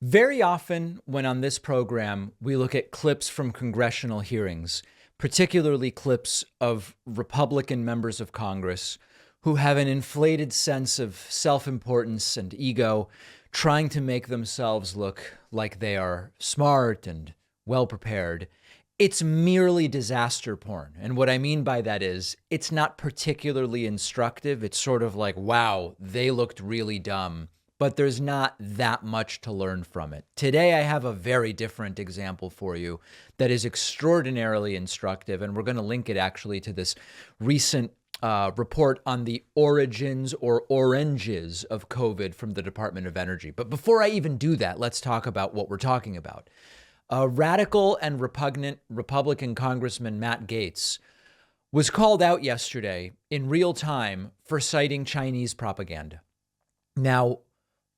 Very often, when on this program, we look at clips from congressional hearings, particularly clips of Republican members of Congress who have an inflated sense of self-importance and ego, trying to make themselves look like they are smart and well-prepared. It's merely disaster porn. And what I mean by that is it's not particularly instructive. It's sort of like, wow, they looked really dumb, but there's not that much to learn from it. Today, I have a very different example for you that is extraordinarily instructive, and we're going to link it actually to this recent report on the origins or oranges of COVID from the Department of Energy. But before I even do that, let's talk about what we're talking about. Radical and repugnant Republican Congressman Matt Gaetz was called out yesterday in real time for citing Chinese propaganda. Now,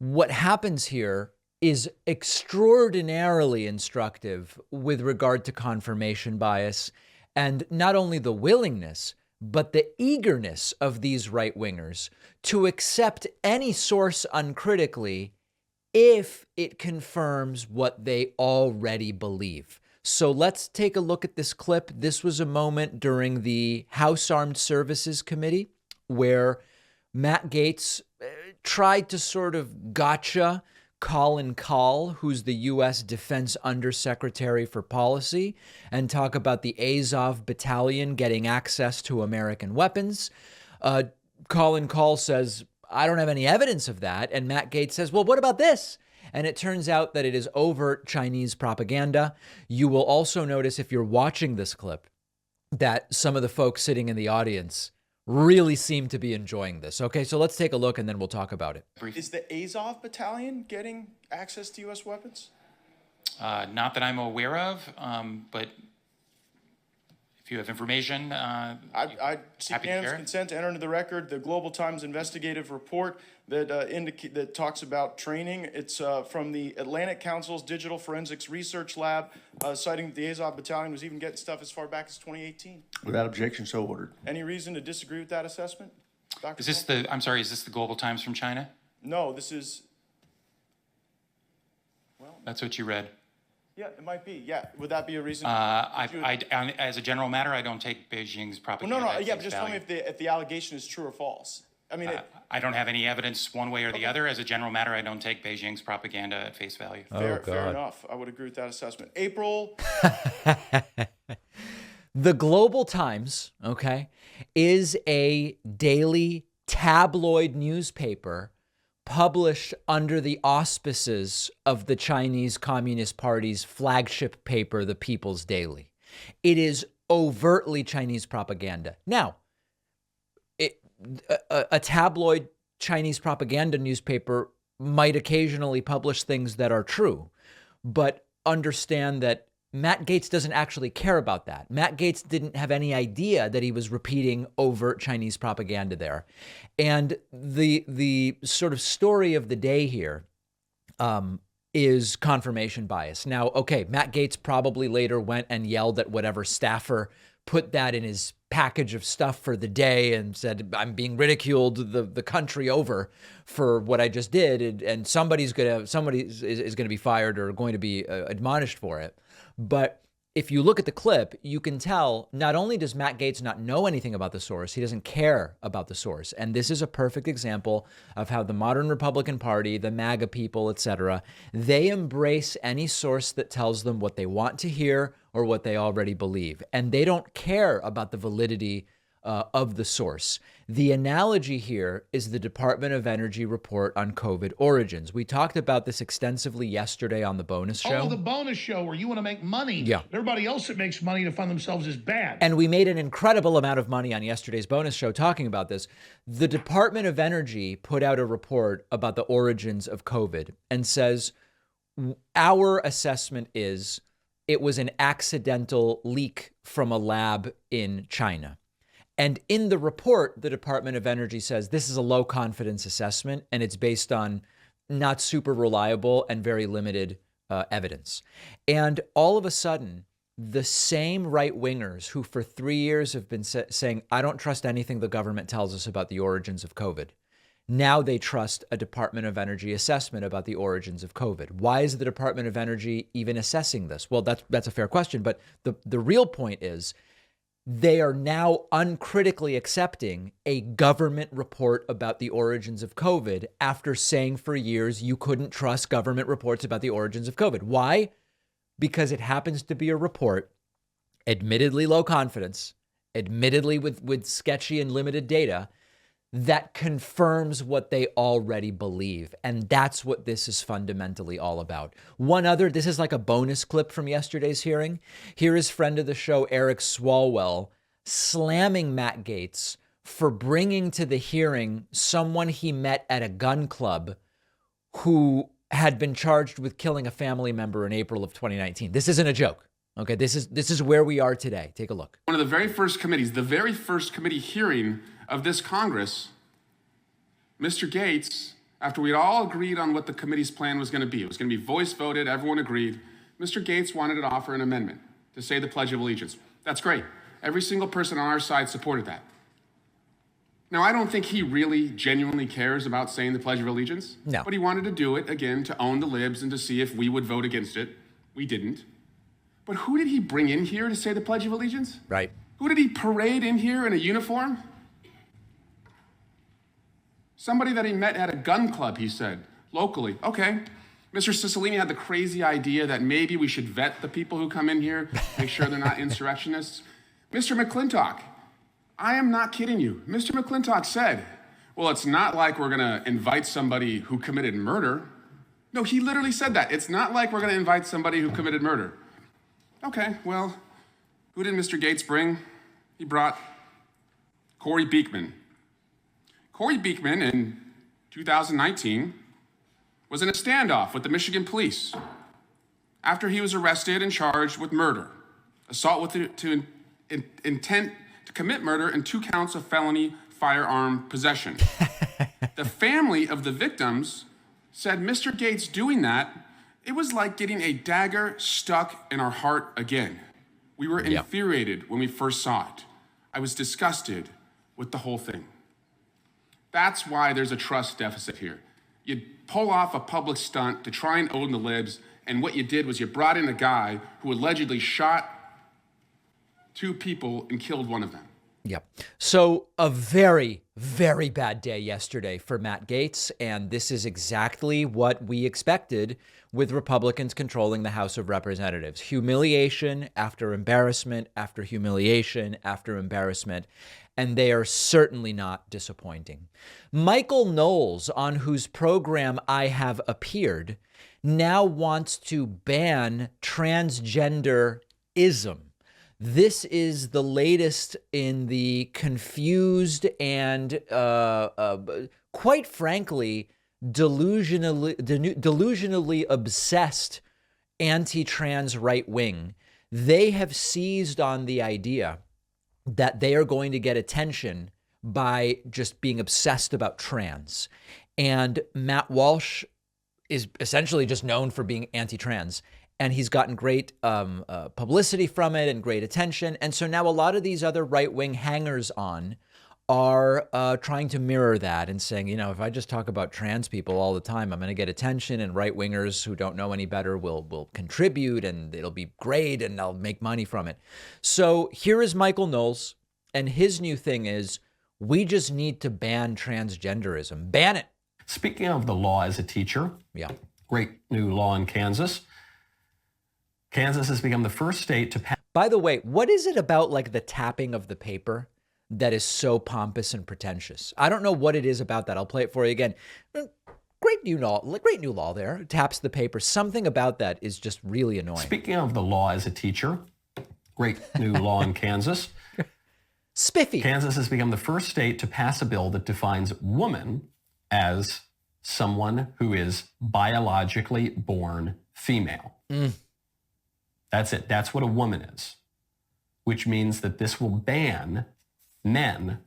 what happens here is extraordinarily instructive with regard to confirmation bias and not only the willingness, but the eagerness of these right-wingers to accept any source uncritically if it confirms what they already believe. So let's take a look at this clip. This was a moment during the House Armed Services Committee where Matt Gaetz tried to sort of gotcha Colin Kahl, who's the U.S. Defense Undersecretary for Policy, and talk about the Azov Battalion getting access to American weapons. Colin Kahl says, I don't have any evidence of that. And Matt Gaetz says, well, what about this? And it turns out that it is overt Chinese propaganda. You will also notice if you're watching this clip that some of the folks sitting in the audience really seem to be enjoying this. Okay, so let's take a look and then we'll talk about it. Is the Azov Battalion getting access to U.S. weapons? Not that I'm aware of, but if you have information, I seek happy to unanimous share it. consent to enter into the record the Global Times investigative report that that talks about training. It's from the Atlantic Council's Digital Forensics Research Lab, citing that the Azov Battalion was even getting stuff as far back as 2018. Without objection, so ordered. Any reason to disagree with that assessment, Dr. Is this the, I'm sorry, is this the Global Times from China? No, this is, That's what you read. yeah, it might be. Yeah, would that be a reason? As a general matter, I don't take Beijing's propaganda at Yeah, but face just tell me value. if the allegation is true or false. I mean, I don't have any evidence one way or the other. As a general matter, I don't take Beijing's propaganda at face value. fair enough. I would agree with that assessment. April. The Global Times, okay, is a daily tabloid newspaper published under the auspices of the Chinese Communist Party's flagship paper, the People's Daily. It is overtly Chinese propaganda. Now, a tabloid Chinese propaganda newspaper might occasionally publish things that are true, but understand that Matt Gaetz doesn't actually care about that. Matt Gaetz didn't have any idea that he was repeating overt Chinese propaganda there. And the sort of story of the day here is confirmation bias. Now, okay, Matt Gaetz probably later went and yelled at whatever staffer put that in his package of stuff for the day and said, I'm being ridiculed the country over for what I just did. And somebody is going to be fired or going to be admonished for it. But if you look at the clip, you can tell not only does Matt Gaetz not know anything about the source, he doesn't care about the source. And this is a perfect example of how the modern Republican Party, the MAGA people, etc., they embrace any source that tells them what they want to hear or what they already believe. And they don't care about the validity of the source. The analogy here is the Department of Energy report on COVID origins. We talked about this extensively yesterday on the bonus show. Oh, the bonus show where you want to make money. Yeah. Everybody else that makes money to fund themselves is bad. And we made an incredible amount of money on yesterday's bonus show talking about this. The Department of Energy put out a report about the origins of COVID and says, our assessment is it was an accidental leak from a lab in China. And in the report, the Department of Energy says this is a low confidence assessment and it's based on not super reliable and very limited evidence. And all of a sudden, the same right-wingers who for 3 years have been saying, I don't trust anything the government tells us about the origins of COVID, Now they trust a Department of Energy assessment about the origins of COVID. Why is the Department of Energy even assessing this? Well, that's a fair question, but the real point is they are now uncritically accepting a government report about the origins of COVID after saying for years you couldn't trust government reports about the origins of COVID. Why? Because it happens to be a report, admittedly low confidence, admittedly with sketchy and limited data, that confirms what they already believe. And that's what this is fundamentally all about. This is like a bonus clip from yesterday's hearing. Here is friend of the show, Eric Swalwell, slamming Matt Gaetz for bringing to the hearing someone he met at a gun club who had been charged with killing a family member in April of 2019. This isn't a joke. Okay, this is where we are today. Take a look. One of the very first committee hearing of this Congress, Mr. Gaetz, after we'd all agreed on what the committee's plan was going to be, it was going to be voice voted, everyone agreed, Mr. Gaetz wanted to offer an amendment to say the Pledge of Allegiance. That's great. Every single person on our side supported that. Now, I don't think he really genuinely cares about saying the Pledge of Allegiance. No. But he wanted to do it, again, to own the libs and to see if we would vote against it. We didn't. But who did he bring in here to say the Pledge of Allegiance? Right. Who did he parade in here in a uniform? Somebody that he met at a gun club, he said, locally. Okay. Mr. Cicilline had the crazy idea that maybe we should vet the people who come in here, make sure they're not insurrectionists. Mr. McClintock, I am not kidding you. Mr. McClintock said, well, it's not like we're going to invite somebody who committed murder. No, he literally said that. It's not like we're going to invite somebody who committed murder. Okay, well, who did Mr. Gaetz bring? He brought Corey Beekman. Corey Beekman in 2019 was in a standoff with the Michigan police after he was arrested and charged with murder, assault with intent to commit murder, and 2 counts of felony firearm possession. The family of the victims said Mr. Gaetz doing that, it was like getting a dagger stuck in our heart again. We were infuriated when we first saw it. I was disgusted with the whole thing. That's why there's a trust deficit here. You pull off a public stunt to try and own the libs, and what you did was you brought in a guy who allegedly shot 2 people and killed one of them. Yep. So a very, very bad day yesterday for Matt Gaetz, and this is exactly what we expected with Republicans controlling the House of Representatives. Humiliation after embarrassment after humiliation after embarrassment, and they are certainly not disappointing. Michael Knowles, on whose program I have appeared, now wants to ban transgenderism. This is the latest in the confused and, quite frankly, delusionally obsessed anti-trans right wing. They have seized on the idea that they are going to get attention by just being obsessed about trans. And Matt Walsh is essentially just known for being anti-trans. And he's gotten great publicity from it and great attention. And so now a lot of these other right-wing hangers-on are trying to mirror that and saying, if I just talk about trans people all the time, I'm going to get attention, and right-wingers who don't know any better will contribute, and it'll be great, and I'll make money from it. So here is Michael Knowles, and his new thing is, we just need to ban transgenderism. Ban it. Speaking of the law as a teacher, great new law in Kansas. Kansas has become the first state to pass. By the way, what is it about like the tapping of the paper that is so pompous and pretentious? I don't know what it is about that. I'll play it for you again. Great new law there. Taps the paper. Something about that is just really annoying. Speaking of the law as a teacher, great new law in Kansas. Spiffy. Kansas has become the first state to pass a bill that defines woman as someone who is biologically born female. That's it. That's what a woman is, which means that this will ban men.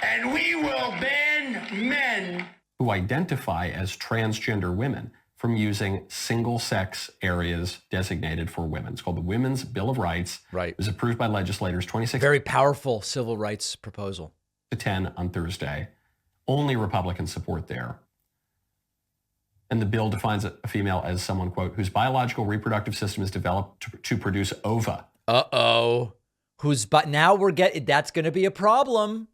And we will ban men who identify as transgender women from using single-sex areas designated for women. It's called the Women's Bill of Rights. Right. It was approved by legislators 26 Very powerful civil rights proposal. to 10 on Thursday. only Republican support there. And the bill defines a female as someone, quote, whose biological reproductive system is developed to produce ova. Uh-oh. But now that's going to be a problem.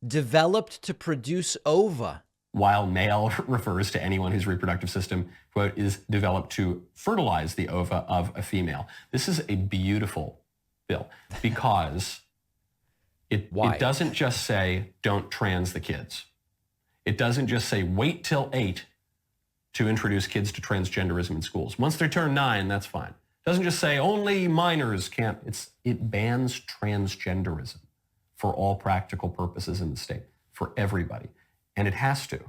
Developed to produce ova. While male refers to anyone whose reproductive system, quote, is developed to fertilize the ova of a female. This is a beautiful bill because it doesn't just say don't trans the kids. It doesn't just say wait till 8 to introduce kids to transgenderism in schools. Once they turn 9, that's fine. It doesn't just say only minors can't. It bans transgenderism for all practical purposes in the state, for everybody. And it has to.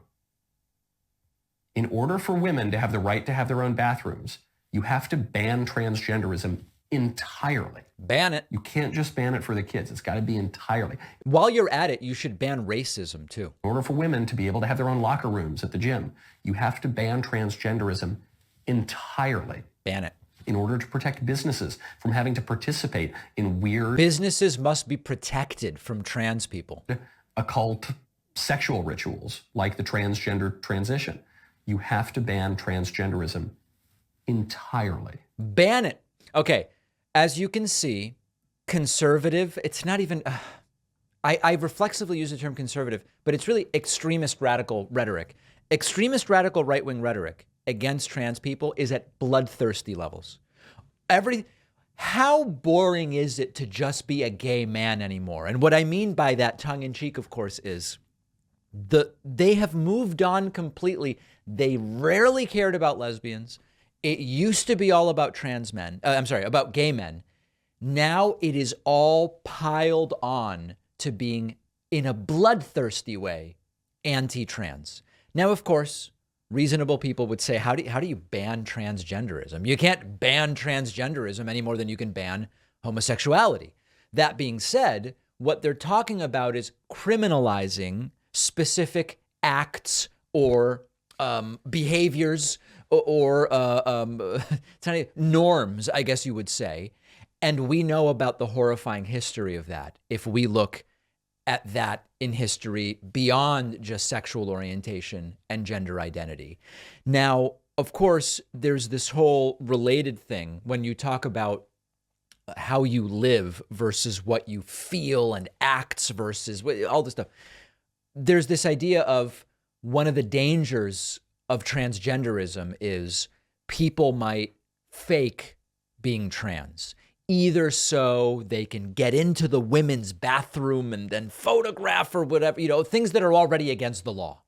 In order for women to have the right to have their own bathrooms, you have to ban transgenderism entirely. Ban it. You can't just ban it for the kids. It's got to be entirely. While you're at it, you should ban racism too. In order for women to be able to have their own locker rooms at the gym, you have to ban transgenderism entirely. Ban it. In order to protect businesses from having to participate in weird... Businesses must be protected from trans people. Occult sexual rituals like the transgender transition. You have to ban transgenderism entirely. Ban it. Okay, as you can see, conservative, it's not even, I reflexively use the term conservative, but it's really extremist radical rhetoric. Extremist radical right-wing rhetoric against trans people is at bloodthirsty levels. How boring is it to just be a gay man anymore? And what I mean by that, tongue-in-cheek, of course, is they have moved on completely. They rarely cared about lesbians. It used to be all about about gay men. Now it is all piled on to being, in a bloodthirsty way, anti-trans. Now, of course, reasonable people would say, how do you ban transgenderism? You can't ban transgenderism any more than you can ban homosexuality. That being said, what they're talking about is criminalizing specific acts or behaviors or norms, I guess you would say. And we know about the horrifying history of that if we look at that in history beyond just sexual orientation and gender identity. Now, of course, there's this whole related thing when you talk about how you live versus what you feel and acts versus all this stuff. There's this idea of one of the dangers of transgenderism is people might fake being trans, either so they can get into the women's bathroom and then photograph or whatever, things that are already against the law.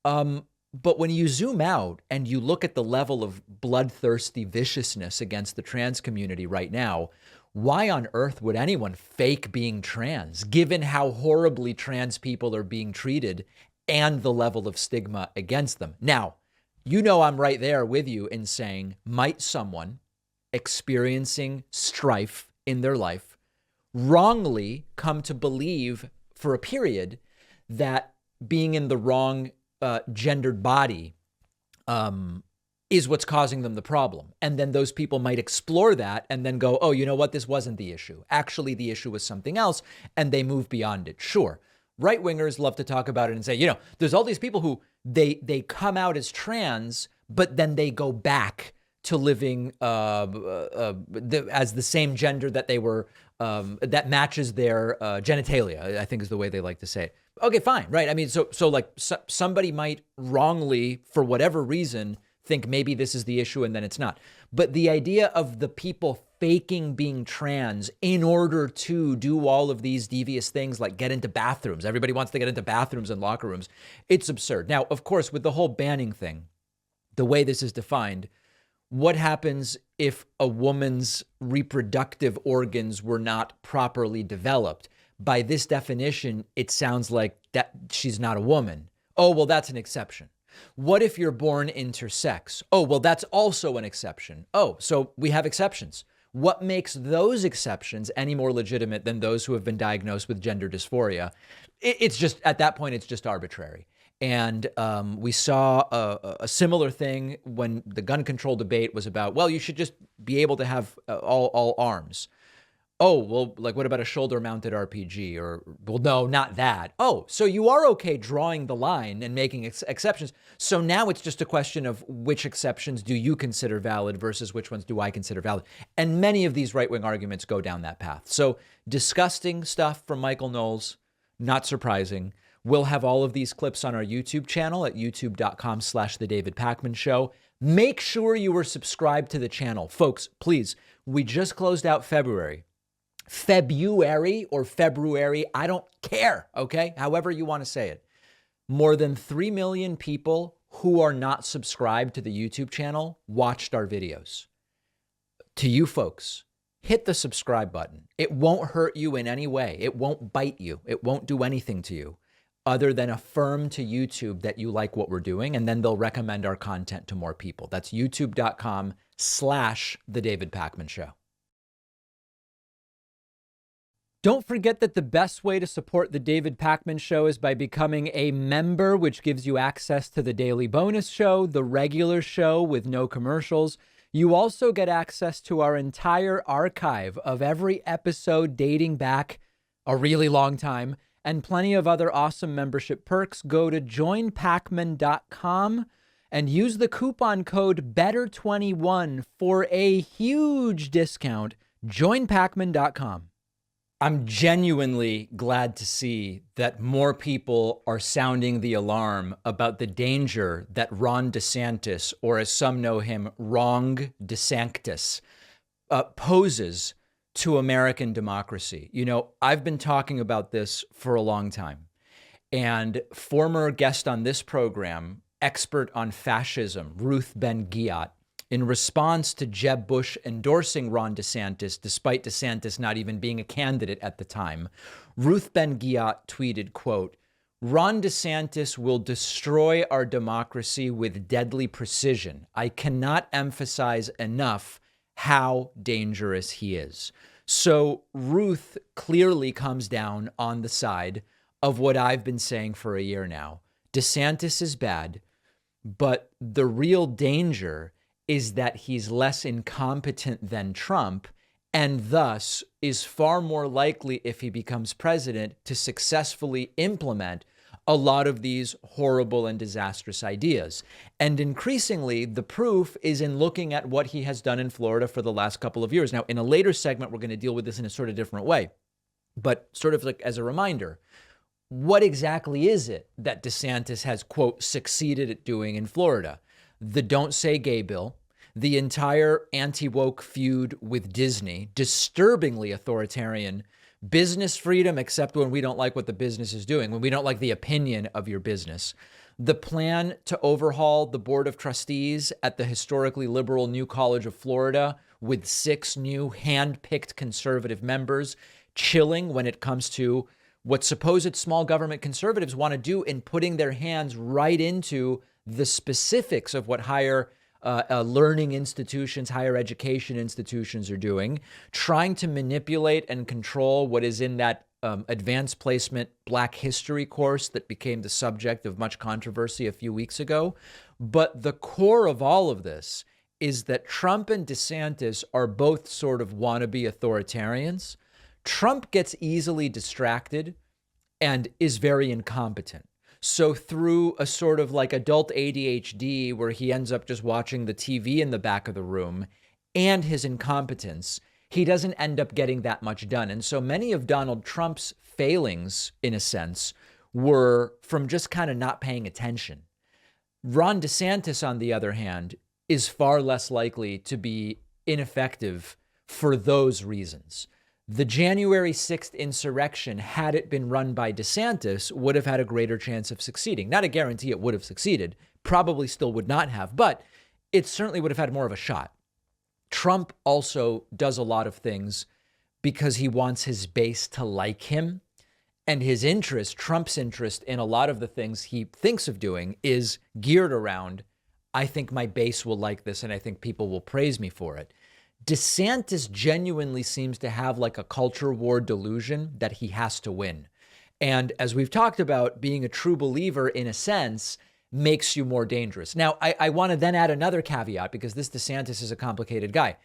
But when you zoom out and you look at the level of bloodthirsty viciousness against the trans community right now, why on earth would anyone fake being trans, given how horribly trans people are being treated and the level of stigma against them? Now, I'm right there with you in saying, might someone experiencing strife in their life wrongly come to believe for a period that being in the wrong gendered body is what's causing them the problem. And then those people might explore that and then go, oh, you know what? This wasn't the issue. Actually, the issue was something else. And they move beyond it. Sure. Right-wingers love to talk about it and say, there's all these people who they come out as trans, but then they go back to living as the same gender that they were, that matches their genitalia, I think is the way they like to say it. Okay, fine, right? I mean, so somebody might wrongly, for whatever reason, think maybe this is the issue and then it's not. But the idea of the people faking being trans in order to do all of these devious things like get into bathrooms. Everybody wants to get into bathrooms and locker rooms. It's absurd. Now, of course, with the whole banning thing, the way this is defined, what happens if a woman's reproductive organs were not properly developed? By this definition, it sounds like that she's not a woman. Oh, well, that's an exception. What if you're born intersex? Oh, well, that's also an exception. Oh, so we have exceptions. What makes those exceptions any more legitimate than those who have been diagnosed with gender dysphoria? It's just, at that point, it's just arbitrary. And we saw a similar thing when the gun control debate was about, well, you should just be able to have all arms. Oh, well, like what about a shoulder-mounted RPG? Or, well, no, not that. Oh, so you are okay drawing the line and making exceptions. So now it's just a question of which exceptions do you consider valid versus which ones do I consider valid? And many of these right-wing arguments go down that path. So disgusting stuff from Michael Knowles, not surprising. We'll have all of these clips on our YouTube channel at youtube.com/The David Pakman Show. Make sure you are subscribed to the channel. Folks, please, we just closed out February, I don't care, okay? However you want to say it. More than 3 million people who are not subscribed to the YouTube channel watched our videos. To you folks, hit the subscribe button. It won't hurt you in any way. It won't bite you. It won't do anything to you other than affirm to YouTube that you like what we're doing, and then they'll recommend our content to more people. That's youtube.com/The David Pakman Show. Don't forget that the best way to support The David Pakman Show is by becoming a member, which gives you access to the daily bonus show, the regular show with no commercials. You also get access to our entire archive of every episode dating back a really long time and plenty of other awesome membership perks. Go to joinpakman.com and use the coupon code BETTER21 for a huge discount. Joinpakman.com. I'm genuinely glad to see that more people are sounding the alarm about the danger that Ron DeSantis, or as some know him, Wrong DeSantis, poses to American democracy. You know, I've been talking about this for a long time, and former guest on this program, expert on fascism, Ruth Ben-Ghiat, in response to Jeb Bush endorsing Ron DeSantis, despite DeSantis not even being a candidate at the time, Ruth Ben-Ghiat tweeted, quote, "Ron DeSantis will destroy our democracy with deadly precision. I cannot emphasize enough how dangerous he is." So Ruth clearly comes down on the side of what I've been saying for a year now. DeSantis is bad, but the real danger is that he's less incompetent than Trump, and thus is far more likely, if he becomes president, to successfully implement a lot of these horrible and disastrous ideas. And increasingly, the proof is in looking at what he has done in Florida for the last couple of years. Now, in a later segment, we're going to deal with this in a sort of different way, but sort of like as a reminder, what exactly is it that DeSantis has, quote, succeeded at doing in Florida? The Don't Say Gay bill, the entire anti-woke feud with Disney, disturbingly authoritarian, business freedom, except when we don't like what the business is doing, when we don't like the opinion of your business, the plan to overhaul the Board of Trustees at the historically liberal New College of Florida with 6 new hand-picked conservative members, chilling when it comes to what supposed small government conservatives want to do in putting their hands right into the specifics of what higher learning institutions, higher education institutions are doing, trying to manipulate and control what is in that advanced placement Black history course that became the subject of much controversy a few weeks ago. But the core of all of this is that Trump and DeSantis are both sort of wannabe authoritarians. Trump gets easily distracted and is very incompetent. So through a sort of like adult ADHD, where he ends up just watching the TV in the back of the room, and his incompetence, he doesn't end up getting that much done. And so many of Donald Trump's failings, in a sense, were from just kind of not paying attention. Ron DeSantis, on the other hand, is far less likely to be ineffective for those reasons. The January 6th insurrection, had it been run by DeSantis, would have had a greater chance of succeeding. Not a guarantee it would have succeeded, probably still would not have, but it certainly would have had more of a shot. Trump also does a lot of things because he wants his base to like him. And his interest, Trump's interest in a lot of the things he thinks of doing, is geared around, I think my base will like this and I think people will praise me for it. DeSantis genuinely seems to have like a culture war delusion that he has to win. And as we've talked about, being a true believer, in a sense, makes you more dangerous. Now, I want to then add another caveat, because this DeSantis is a complicated guy.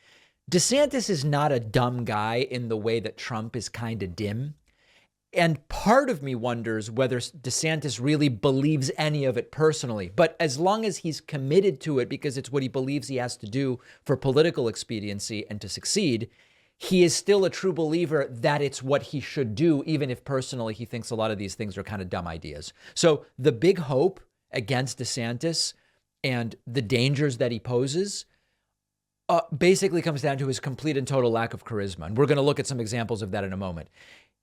DeSantis is not a dumb guy in the way that Trump is kind of dim. And part of me wonders whether DeSantis really believes any of it personally. But as long as he's committed to it because it's what he believes he has to do for political expediency and to succeed, he is still a true believer that it's what he should do, even if personally he thinks a lot of these things are kind of dumb ideas. So the big hope against DeSantis and the dangers that he poses basically comes down to his complete and total lack of charisma. And we're going to look at some examples of that in a moment.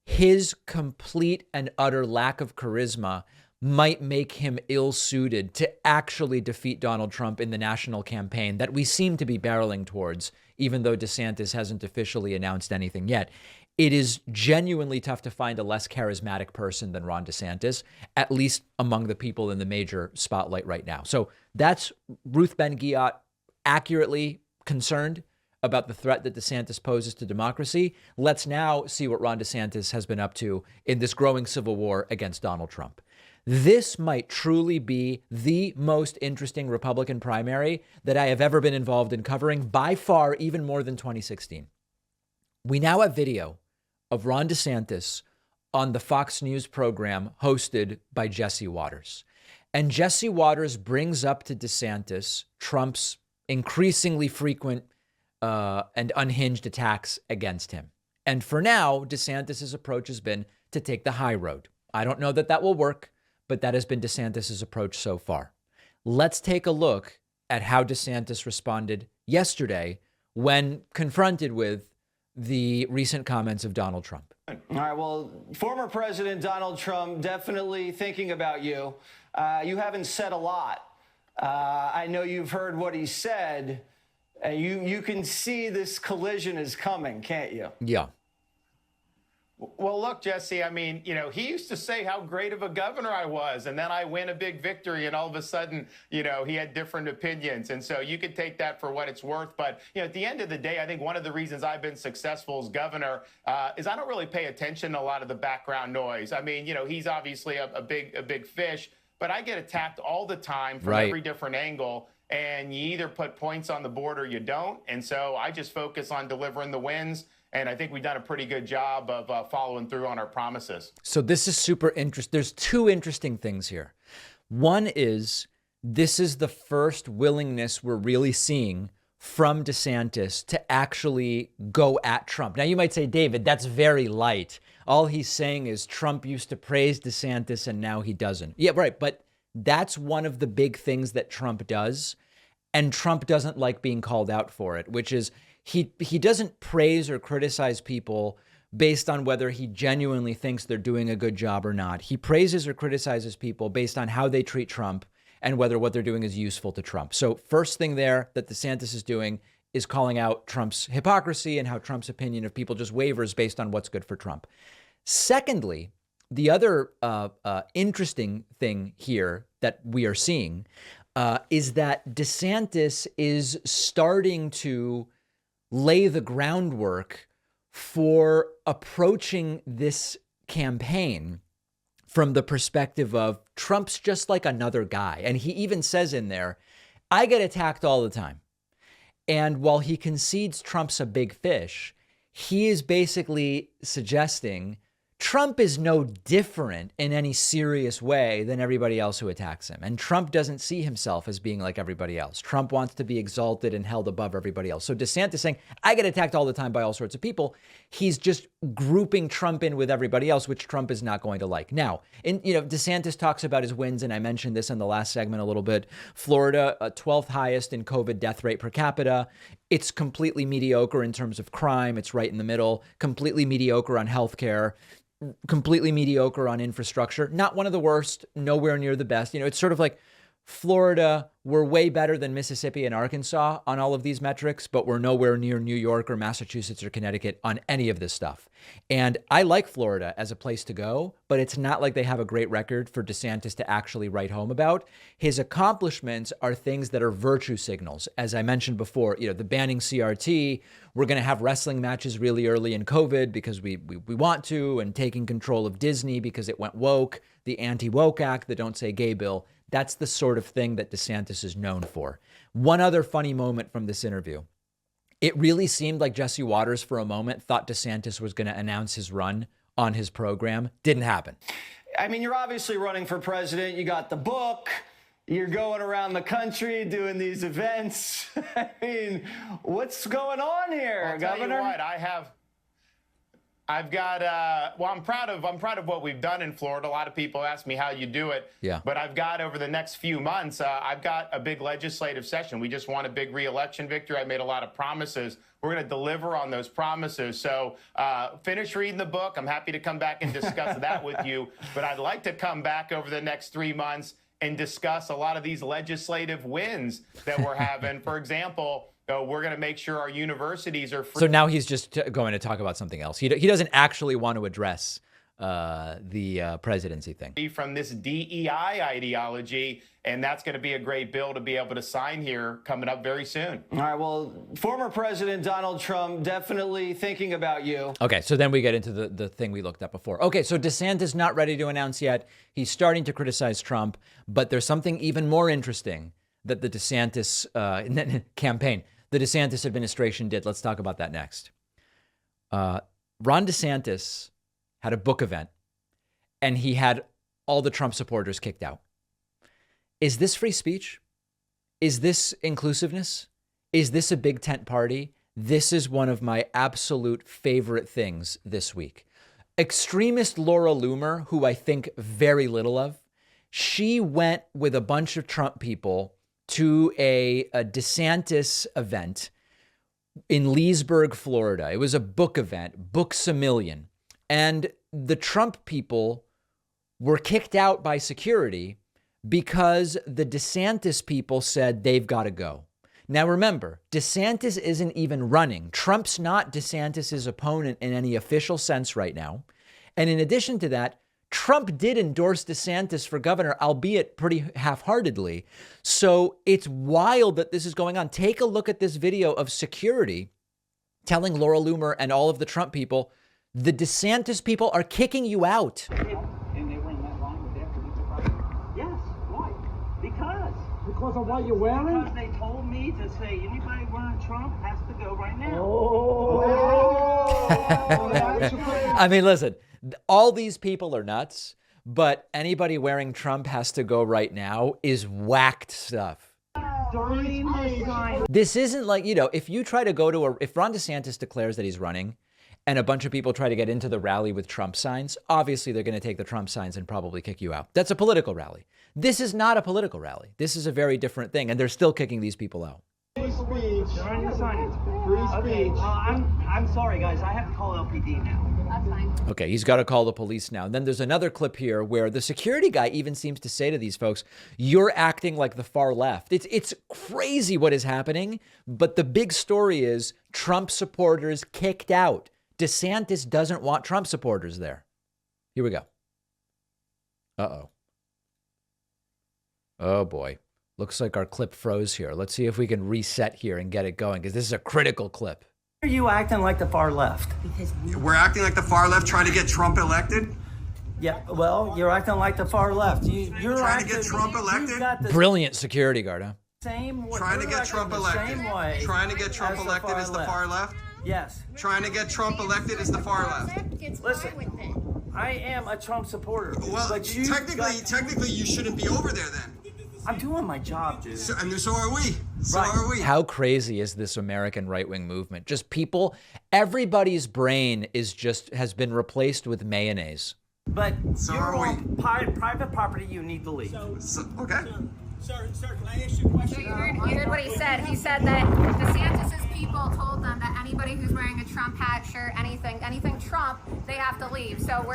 His complete and utter lack of charisma might make him ill-suited to actually defeat Donald Trump in the national campaign that we seem to be barreling towards, even though DeSantis hasn't officially announced anything yet. It is genuinely tough to find a less charismatic person than Ron DeSantis, at least among the people in the major spotlight right now. So that's Ruth Ben-Ghiat accurately concerned about the threat that DeSantis poses to democracy. Let's now see what Ron DeSantis has been up to in this growing civil war against Donald Trump. This might truly be the most interesting Republican primary that I have ever been involved in covering, by far, even more than 2016. We now have video of Ron DeSantis on the Fox News program hosted by Jesse Waters. And Jesse Waters brings up to DeSantis Trump's increasingly frequent and unhinged attacks against him. And for now, DeSantis's approach has been to take the high road. I don't know that that will work, but that has been DeSantis's approach so far. Let's take a look at how DeSantis responded yesterday when confronted with the recent comments of Donald Trump. All right, well, former President Donald Trump, definitely thinking about you. You haven't said a lot. I know you've heard what he said. You can see this collision is coming, can't you? Yeah. Well, look, Jesse, I mean, he used to say how great of a governor I was, and then I win a big victory, and all of a sudden, he had different opinions. And so you could take that for what it's worth. But, at the end of the day, I think one of the reasons I've been successful as governor is I don't really pay attention to a lot of the background noise. I mean, he's obviously a big fish, but I get attacked all the time from every different angle. And you either put points on the board or you don't. And so I just focus on delivering the wins. And I think we've done a pretty good job of following through on our promises. So this is super interesting. There's two interesting things here. One is this is the first willingness we're really seeing from DeSantis to actually go at Trump. Now, you might say, David, that's very light. All he's saying is Trump used to praise DeSantis and now he doesn't. Yeah, right. But that's one of the big things that Trump does. And Trump doesn't like being called out for it, which is he doesn't praise or criticize people based on whether he genuinely thinks they're doing a good job or not. He praises or criticizes people based on how they treat Trump and whether what they're doing is useful to Trump. So first thing there that DeSantis is doing is calling out Trump's hypocrisy and how Trump's opinion of people just wavers based on what's good for Trump. Secondly, the other interesting thing here that we are seeing is that DeSantis is starting to lay the groundwork for approaching this campaign from the perspective of Trump's just like another guy. And he even says in there, I get attacked all the time. And while he concedes Trump's a big fish, he is basically suggesting Trump is no different in any serious way than everybody else who attacks him. And Trump doesn't see himself as being like everybody else. Trump wants to be exalted and held above everybody else. So DeSantis saying, I get attacked all the time by all sorts of people. He's just grouping Trump in with everybody else, which Trump is not going to like. Now, DeSantis talks about his wins, and I mentioned this in the last segment a little bit. Florida, 12th highest in COVID death rate per capita. It's completely mediocre in terms of crime. It's right in the middle. Completely mediocre on healthcare. Completely mediocre on infrastructure. Not one of the worst, nowhere near the best. It's sort of like Florida, we're way better than Mississippi and Arkansas on all of these metrics, but we're nowhere near New York or Massachusetts or Connecticut on any of this stuff. And I like Florida as a place to go, but it's not like they have a great record for DeSantis to actually write home about. His accomplishments are things that are virtue signals. As I mentioned before, the banning CRT, we're going to have wrestling matches really early in COVID because we want to, and taking control of Disney because it went woke, the anti-woke act, the Don't Say Gay bill. That's the sort of thing that DeSantis is known for. One other funny moment from this interview It really seemed like Jesse Waters for a moment thought DeSantis was going to announce his run on his program. Didn't happen. I mean, you're obviously running for president. You got the book. You're going around the country doing these events. I mean, what's going on here, I'll Governor? tell you what, I've got, well, I'm proud of what we've done in Florida. A lot of people ask me how you do it. Yeah. But I've got over the next few months, I've got a big legislative session. We just won a big re-election victory. I made a lot of promises. We're going to deliver on those promises. So finish reading the book. I'm happy to come back and discuss that with you. But I'd like to come back over the next 3 months and discuss a lot of these legislative wins that we're having. For example, we're going to make sure our universities are free. So now he's just going to talk about something else. He doesn't actually want to address the presidency thing. From this DEI ideology, and that's going to be a great bill to be able to sign here coming up very soon. All right, well, former President Donald Trump definitely thinking about you. Okay, so then we get into the thing we looked at before. Okay, so DeSantis not ready to announce yet. He's starting to criticize Trump, but there's something even more interesting that the DeSantis campaign, the DeSantis administration did. Let's talk about that next. Ron DeSantis had a book event, and he had all the Trump supporters kicked out. Is this free speech? Is this inclusiveness? Is this a big tent party? This is one of my absolute favorite things this week. Extremist Laura Loomer, who I think very little of, she went with a bunch of Trump people to a DeSantis event in Leesburg, Florida. It was a book event, Books a Million. And the Trump people were kicked out by security because the DeSantis people said they've got to go. Now, remember, DeSantis isn't even running. Trump's not DeSantis's opponent in any official sense right now. And in addition to that, Trump did endorse DeSantis for governor, albeit pretty half-heartedly. So it's wild that this is going on. Take a look at this video of security telling Laura Loomer and all of the Trump people, the DeSantis people are kicking you out. And they were in that line with their police department? Yes. Why? Because of what you're wearing? Because they told me to say anybody wearing Trump has to go right now. I mean, listen, all these people are nuts, but anybody wearing Trump has to go right now is whacked stuff. This isn't like, if you try to go to if Ron DeSantis declares that he's running and a bunch of people try to get into the rally with Trump signs, obviously they're going to take the Trump signs and probably kick you out. That's a political rally. This is not a political rally. This is a very different thing, and they're still kicking these people out. Free speech. Okay, I'm sorry, guys. I have to call LPD now. That's fine. Okay, he's got to call the police now. And then there's another clip here where the security guy even seems to say to these folks, you're acting like the far left. It's crazy what is happening, but the big story is Trump supporters kicked out. DeSantis doesn't want Trump supporters there. Here we go. Uh-oh. Oh, boy. Looks like our clip froze here. Let's see if we can reset here and get it going, because this is a critical clip. Are you acting like the far left? We're acting like the far left trying to get Trump elected? Yeah, well, you're acting like the far left. You're trying to get Trump elected? Brilliant security guard, huh? Trying to get Trump elected. Trying to get Trump elected is the far left? Yes. Trying to get Trump elected is the far left. Listen, I am a Trump supporter. Well, but technically, you shouldn't be over there then. I'm doing my job, dude. So are we. Are we. How crazy is this American right-wing movement? Just people, everybody's brain has been replaced with mayonnaise. But you're on private property, you need to leave. Okay. Sir, can I ask you a question? You heard what he said. He said that DeSantis' people told them that anybody who's wearing a Trump hat, shirt, anything Trump, they have to leave. So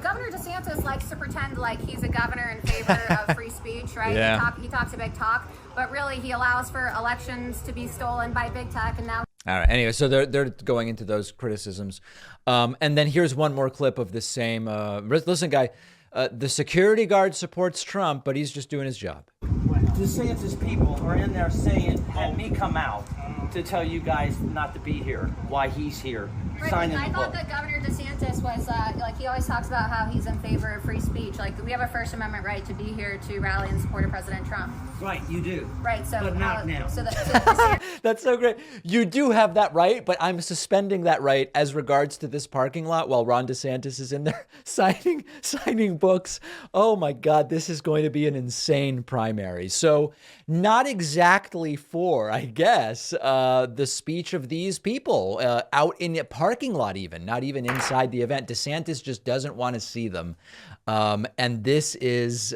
Governor DeSantis likes to pretend like he's a governor in favor of free speech, right? Yeah. He talks a big talk, but really he allows for elections to be stolen by big tech, and now. All right. Anyway, so they're going into those criticisms, and then here's one more clip of the same. Listen, guy. The security guard supports Trump, but he's just doing his job. DeSantis people are in there saying, had me come out to tell you guys not to be here, why he's here. signing I the thought book. that Governor DeSantis was, like, he always talks about how he's in favor of free speech. Like, we have a First Amendment right to be here to rally in support of President Trump. Right, you do. Right, so But not now. So DeSantis, That's so great. You do have that right, but I'm suspending that right as regards to this parking lot while Ron DeSantis is in there signing books. Oh my God, this is going to be an insane primary. So not exactly for, I guess, the speech of these people out in a parking lot even, not even inside the event. DeSantis just doesn't want to see them. And this is...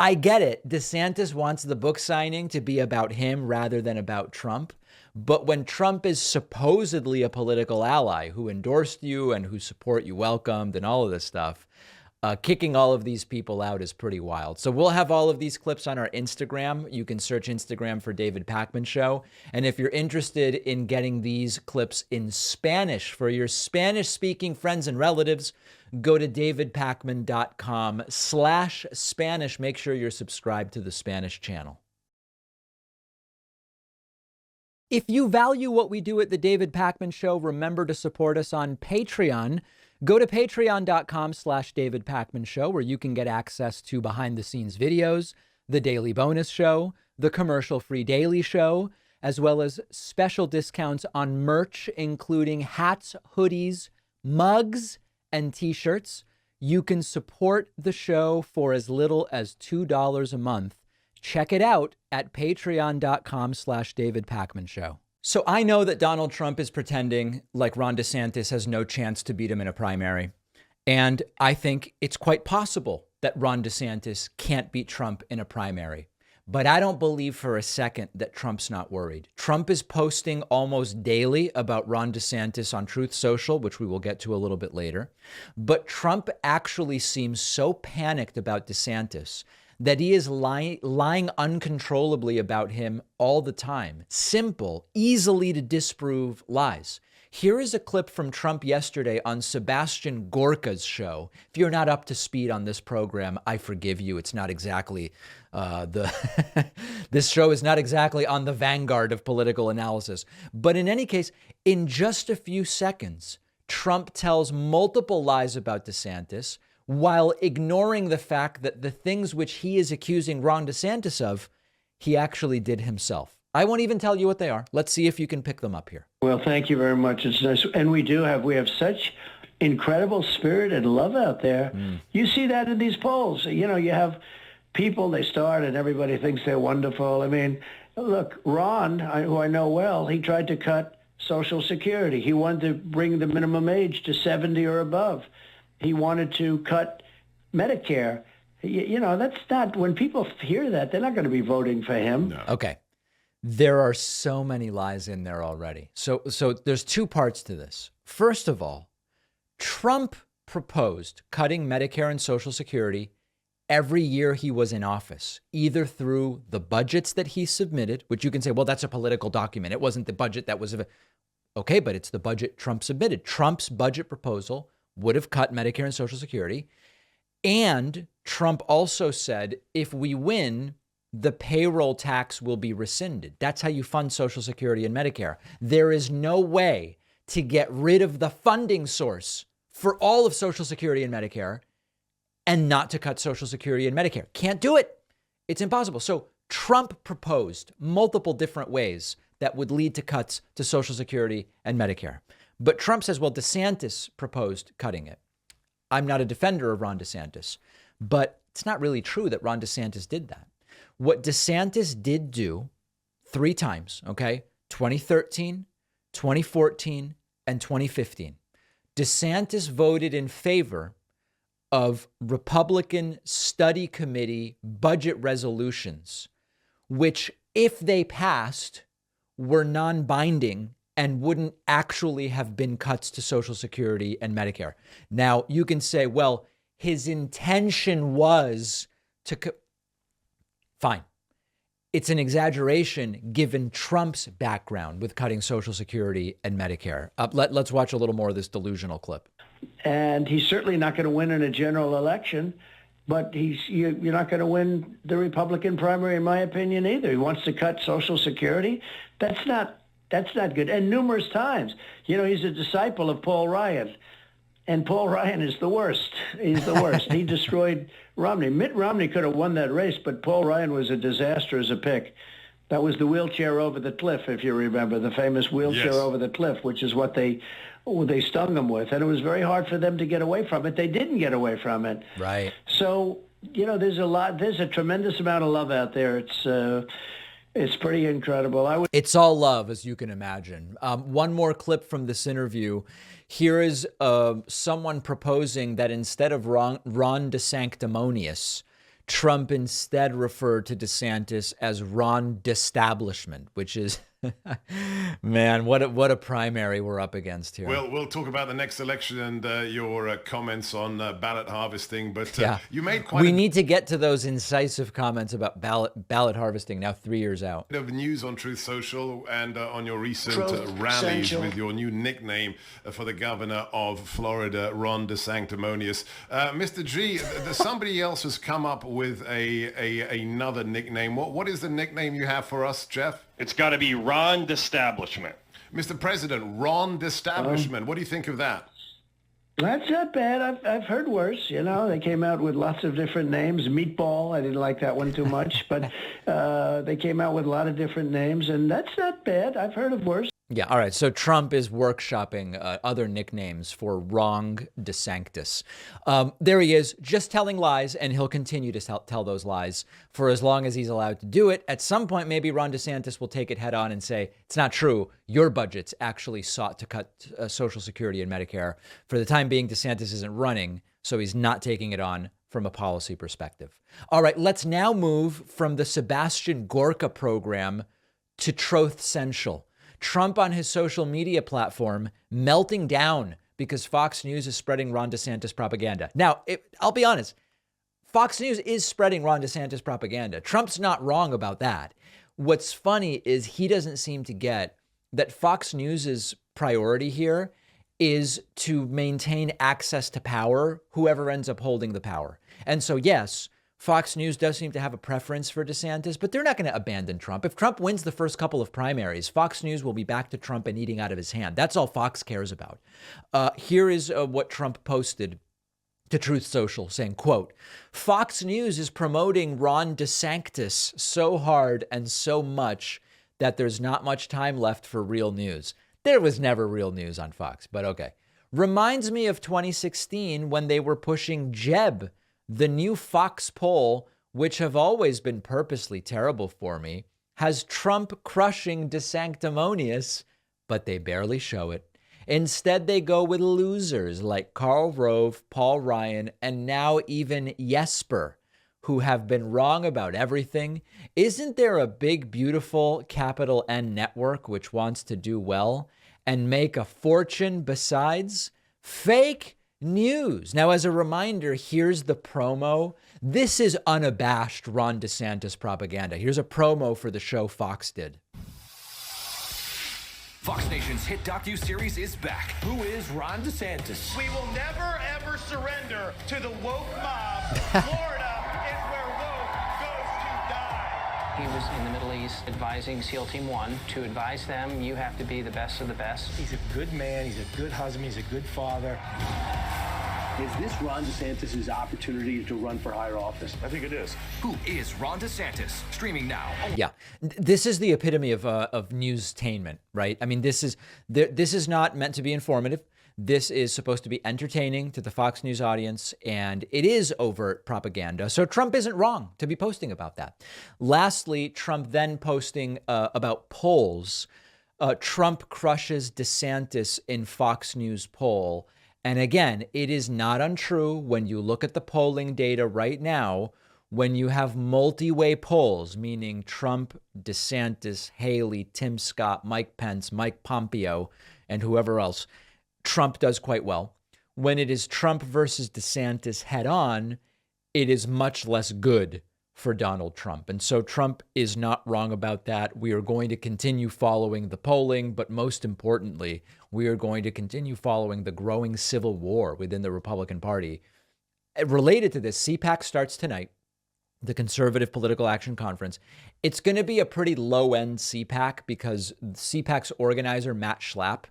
I get it. DeSantis wants the book signing to be about him rather than about Trump. But when Trump is supposedly a political ally who endorsed you and whose support you welcomed and all of this stuff, kicking all of these people out is pretty wild. So we'll have all of these clips on our Instagram. You can search Instagram for David Pakman Show. And if you're interested in getting these clips in Spanish for your Spanish-speaking friends and relatives, go to davidpakman.com/Spanish. Make sure you're subscribed to the Spanish channel. If you value what we do at the David Pakman Show, remember to support us on Patreon. Go to patreon.com/David Pakman Show, where you can get access to behind-the-scenes videos, the Daily Bonus Show, the commercial-free Daily Show, as well as special discounts on merch, including hats, hoodies, mugs, and t-shirts. You can support the show for as little as $2 a month. Check it out at patreon.com/David Pakman Show. So I know that Donald Trump is pretending like Ron DeSantis has no chance to beat him in a primary. And I think it's quite possible that Ron DeSantis can't beat Trump in a primary. But I don't believe for a second that Trump's not worried. Trump is posting almost daily about Ron DeSantis on Truth Social, which we will get to a little bit later. But Trump actually seems so panicked about DeSantis that he is lying uncontrollably about him all the time. Simple, easily to disprove lies. Here is a clip from Trump yesterday on Sebastian Gorka's show. If you're not up to speed on this program, I forgive you. It's not exactly this show is not exactly on the vanguard of political analysis. But in any case, in just a few seconds, Trump tells multiple lies about DeSantis while ignoring the fact that the things which he is accusing Ron DeSantis of, he actually did himself. I won't even tell you what they are. Let's see if you can pick them up here. Well, thank you very much. It's nice. And we have such incredible spirit and love out there. You see that in these polls. You know, you have people, they start and everybody thinks they're wonderful. I mean, look, Ron, who I know well, he tried to cut Social Security. He wanted to bring the minimum age to 70 or above. He wanted to cut Medicare. You know, that's not, when people hear that, they're not going to be voting for him. No. Okay. There are so many lies in there already. So there's two parts to this. First of all, Trump proposed cutting Medicare and Social Security every year he was in office, either through the budgets that he submitted, which you can say, well, that's a political document. It wasn't the budget that was... Okay, but it's the budget Trump submitted. Trump's budget proposal would have cut Medicare and Social Security. And Trump also said, if we win, the payroll tax will be rescinded. That's how you fund Social Security and Medicare. There is no way to get rid of the funding source for all of Social Security and Medicare and not to cut Social Security and Medicare. Can't do it. It's impossible. So Trump proposed multiple different ways that would lead to cuts to Social Security and Medicare. But Trump says, well, DeSantis proposed cutting it. I'm not a defender of Ron DeSantis, but it's not really true that Ron DeSantis did that. What DeSantis did do 3 times, okay, 2013, 2014, and 2015, DeSantis voted in favor of Republican study committee budget resolutions, which, if they passed, were non-binding and wouldn't actually have been cuts to Social Security and Medicare. Now, you can say, well, his intention was to... Fine. It's an exaggeration given Trump's background with cutting Social Security and Medicare. Let's watch a little more of this delusional clip. And he's certainly not going to win in a general election, but you're not going to win the Republican primary, in my opinion, either. He wants to cut Social Security. That's not That's not good. And numerous times. He's a disciple of Paul Ryan. And Paul Ryan is the worst. He's the worst. He destroyed Romney. Mitt Romney could have won that race, but Paul Ryan was a disaster as a pick. That was the wheelchair over the cliff, if you remember, the famous wheelchair over the cliff, which is what they stung him with. And it was very hard for them to get away from it. They didn't get away from it. Right. So, there's a tremendous amount of love out there. It's pretty incredible. It's all love, as you can imagine. One more clip from this interview. Here is someone proposing that instead of Ron DeSanctimonious, Trump instead referred to DeSantis as Ron DeStablishment, which is, man, what a primary we're up against here. We'll talk about the next election and your comments on ballot harvesting, but you made We need to get to those incisive comments about ballot harvesting now 3 years out. Of news on Truth Social and on your recent rallies with your new nickname for the governor of Florida, Ron DeSanctimonious. Mr. G, somebody else has come up with another nickname. What is the nickname you have for us, Jeff? It's got to be Ron DeStablishment. Mr. President, Ron DeStablishment. What do you think of that? That's not bad. I've heard worse. They came out with lots of different names. Meatball, I didn't like that one too much, but they came out with a lot of different names, and that's not bad. I've heard of worse. Yeah, all right. So Trump is workshopping other nicknames for Wrong DeSanctis. There he is, just telling lies, and he'll continue to tell those lies for as long as he's allowed to do it. At some point, maybe Ron DeSantis will take it head on and say, it's not true. Your budgets actually sought to cut Social Security and Medicare. For the time being, DeSantis isn't running, so he's not taking it on from a policy perspective. All right, let's now move from the Sebastian Gorka program to Truth Central. Trump on his social media platform melting down because Fox News is spreading Ron DeSantis propaganda. Now, I'll be honest, Fox News is spreading Ron DeSantis propaganda. Trump's not wrong about that. What's funny is he doesn't seem to get that Fox News's priority here is to maintain access to power, whoever ends up holding the power. And so, yes, Fox News does seem to have a preference for DeSantis, but they're not going to abandon Trump. If Trump wins the first couple of primaries, Fox News will be back to Trump and eating out of his hand. That's all Fox cares about. Here is what Trump posted to Truth Social saying, quote, Fox News is promoting Ron DeSantis so hard and so much that there's not much time left for real news. There was never real news on Fox, but okay. Reminds me of 2016 when they were pushing Jeb. The new Fox poll, which have always been purposely terrible for me, has Trump crushing DeSanctimonious, but they barely show it. Instead, they go with losers like Karl Rove, Paul Ryan, and now even Jesper, who have been wrong about everything. Isn't there a big, beautiful capital N network which wants to do well and make a fortune besides? Fake news. Now, as a reminder, here's the promo. This is unabashed Ron DeSantis propaganda. Here's a promo for the show Fox did. Fox Nation's hit docu-series is back. Who is Ron DeSantis? We will never, ever surrender to the woke mob. Florida is where woke goes to die. He was in the Middle East advising SEAL Team 1. To advise them, you have to be the best of the best. He's a good man. He's a good husband. He's a good father. Is this Ron DeSantis' opportunity to run for higher office? I think it is. Who is Ron DeSantis? Streaming now. Yeah, this is the epitome of newstainment, right? I mean, this is not meant to be informative. This is supposed to be entertaining to the Fox News audience, and it is overt propaganda. So Trump isn't wrong to be posting about that. Lastly, Trump then posting about polls. Trump crushes DeSantis in Fox News poll. And again, it is not untrue when you look at the polling data right now, when you have multi-way polls, meaning Trump, DeSantis, Haley, Tim Scott, Mike Pence, Mike Pompeo, and whoever else, Trump does quite well. When it is Trump versus DeSantis head on, it is much less good for Donald Trump. And so Trump is not wrong about that. We are going to continue following the polling, but most importantly, we are going to continue following the growing civil war within the Republican Party. Related to this, CPAC starts tonight. the Conservative Political Action Conference. It's going to be a pretty low-end CPAC because CPAC's organizer, Matt Schlapp,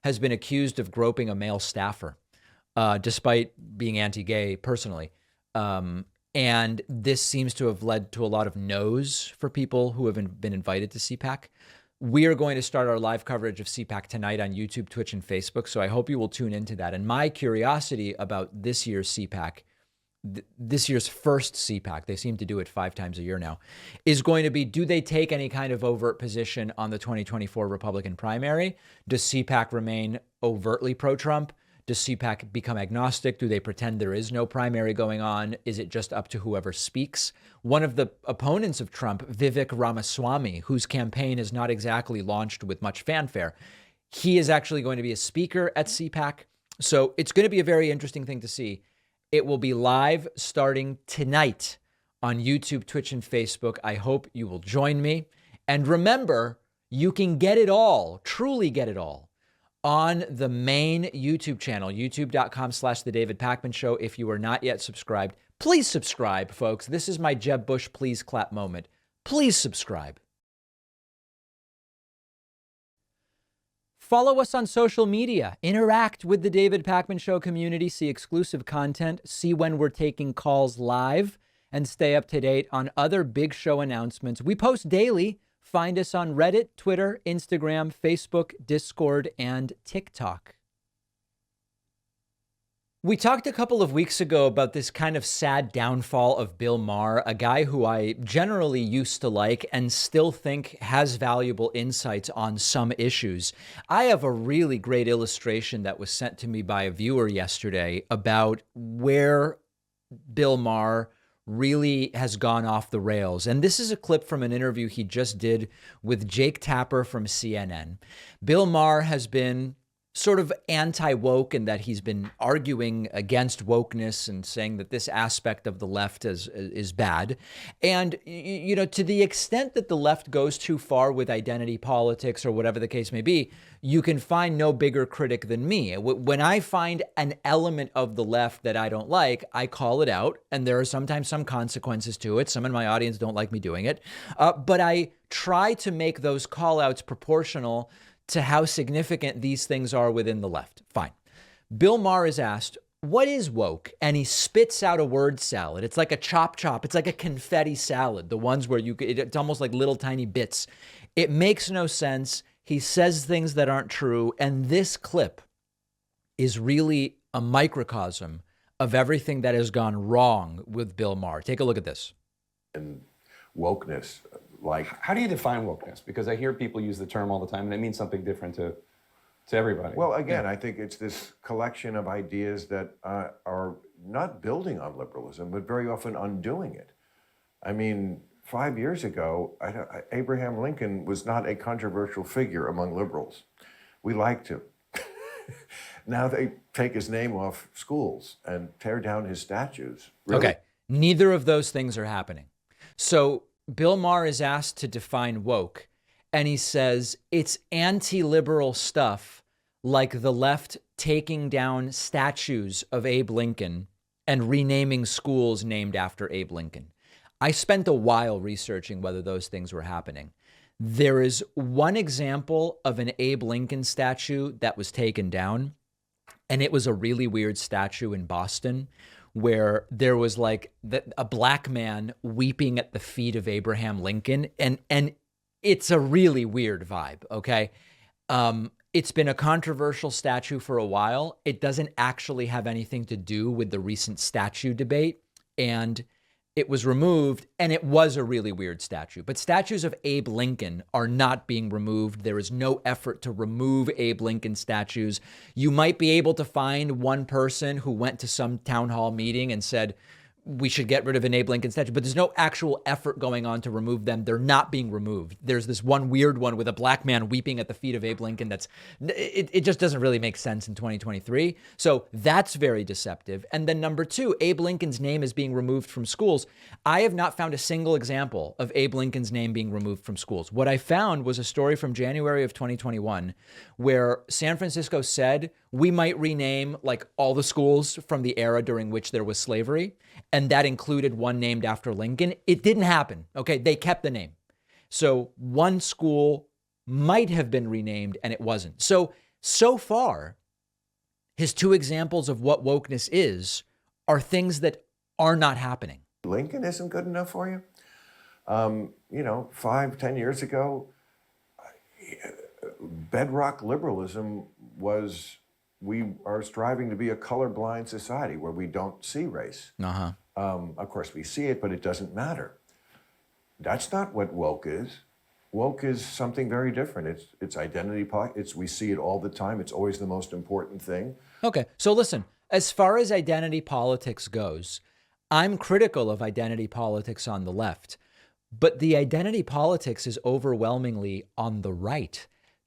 has been accused of groping a male staffer, despite being anti-gay personally. And this seems to have led to a lot of no's for people who have been invited to CPAC. We are going to start our live coverage of CPAC tonight on YouTube, Twitch, and Facebook, so I hope you will tune into that. And my curiosity about this year's CPAC, this year's first CPAC, they seem to do it 5 times a year now, is going to be, do they take any kind of overt position on the 2024 Republican primary? Does CPAC remain overtly pro-Trump? Does CPAC become agnostic? Do they pretend there is no primary going on? Is it just up to whoever speaks? One of the opponents of Trump, Vivek Ramaswamy, whose campaign is not exactly launched with much fanfare, he is actually going to be a speaker at CPAC. So it's going to be a very interesting thing to see. It will be live starting tonight on YouTube, Twitch, and Facebook. I hope you will join me. And remember, you can get it all, truly get it all, on the main YouTube channel, youtube.com/The David Pakman Show. If you are not yet subscribed, please subscribe, folks. This is my Jeb Bush please clap moment. Please subscribe. Follow us on social media. Interact with the David Pakman Show community. See exclusive content. See when we're taking calls live. And stay up to date on other big show announcements. We post daily. Find us on Reddit, Twitter, Instagram, Facebook, Discord, and TikTok. We talked a couple of weeks ago about this kind of sad downfall of Bill Maher, a guy who I generally used to like and still think has valuable insights on some issues. I have a really great illustration that was sent to me by a viewer yesterday about where Bill Maher really has gone off the rails. And this is a clip from an interview he just did with Jake Tapper from CNN. Bill Maher has been sort of anti-woke in that he's been arguing against wokeness and saying that this aspect of the left is bad. And, you know, to the extent that the left goes too far with identity politics or whatever the case may be, you can find no bigger critic than me. When I find an element of the left that I don't like, I call it out, and there are sometimes some consequences to it. Some in my audience don't like me doing it, but I try to make those call outs proportional to how significant these things are within the left. Fine. Bill Maher is asked, what is woke? And he spits out a word salad. It's like a chop. It's like a confetti salad. The ones where it's almost like little tiny bits. It makes no sense. He says things that aren't true. And this clip is really a microcosm of everything that has gone wrong with Bill Maher. Take a look at this. And wokeness. Like, how do you define wokeness? Because I hear people use the term all the time, and it means something different to everybody. Well, again, I think it's this collection of ideas that are not building on liberalism, but very often undoing it. I mean, 5 years ago, Abraham Lincoln was not a controversial figure among liberals. We liked him. Now they take his name off schools and tear down his statues. Really? Okay, neither of those things are happening. So Bill Maher is asked to define woke, and he says it's anti-liberal stuff like the left taking down statues of Abe Lincoln and renaming schools named after Abe Lincoln. I spent a while researching whether those things were happening. There is one example of an Abe Lincoln statue that was taken down, and it was a really weird statue in Boston where there was like a black man weeping at the feet of Abraham Lincoln. And it's a really weird vibe, okay? It's been a controversial statue for a while. It doesn't actually have anything to do with the recent statue debate. And it was removed, and it was a really weird statue. But statues of Abe Lincoln are not being removed. There is no effort to remove Abe Lincoln statues. You might be able to find one person who went to some town hall meeting and said, we should get rid of an Abe Lincoln statue, but there's no actual effort going on to remove them. They're not being removed. There's this one weird one with a black man weeping at the feet of Abe Lincoln. It just doesn't really make sense in 2023. So that's very deceptive. And then number two, Abe Lincoln's name is being removed from schools. I have not found a single example of Abe Lincoln's name being removed from schools. What I found was a story from January of 2021 where San Francisco said we might rename like all the schools from the era during which there was slavery, and that included one named after Lincoln. It didn't happen. Okay, they kept the name. So one school might have been renamed and it wasn't. So far, his two examples of what wokeness is are things that are not happening. Lincoln isn't good enough for you? 5-10 years ago, bedrock liberalism was we are striving to be a colorblind society where we don't see race. Of course, we see it, but it doesn't matter. That's not what woke is. Woke is something very different. It's identity. We see it all the time. It's always the most important thing. Okay, so listen, as far as identity politics goes, I'm critical of identity politics on the left, but the identity politics is overwhelmingly on the right.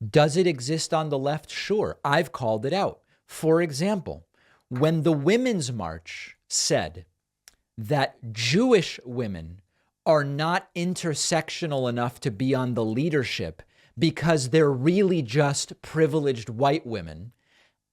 Does it exist on the left? Sure. I've called it out. For example, when the Women's March said that Jewish women are not intersectional enough to be on the leadership because they're really just privileged white women,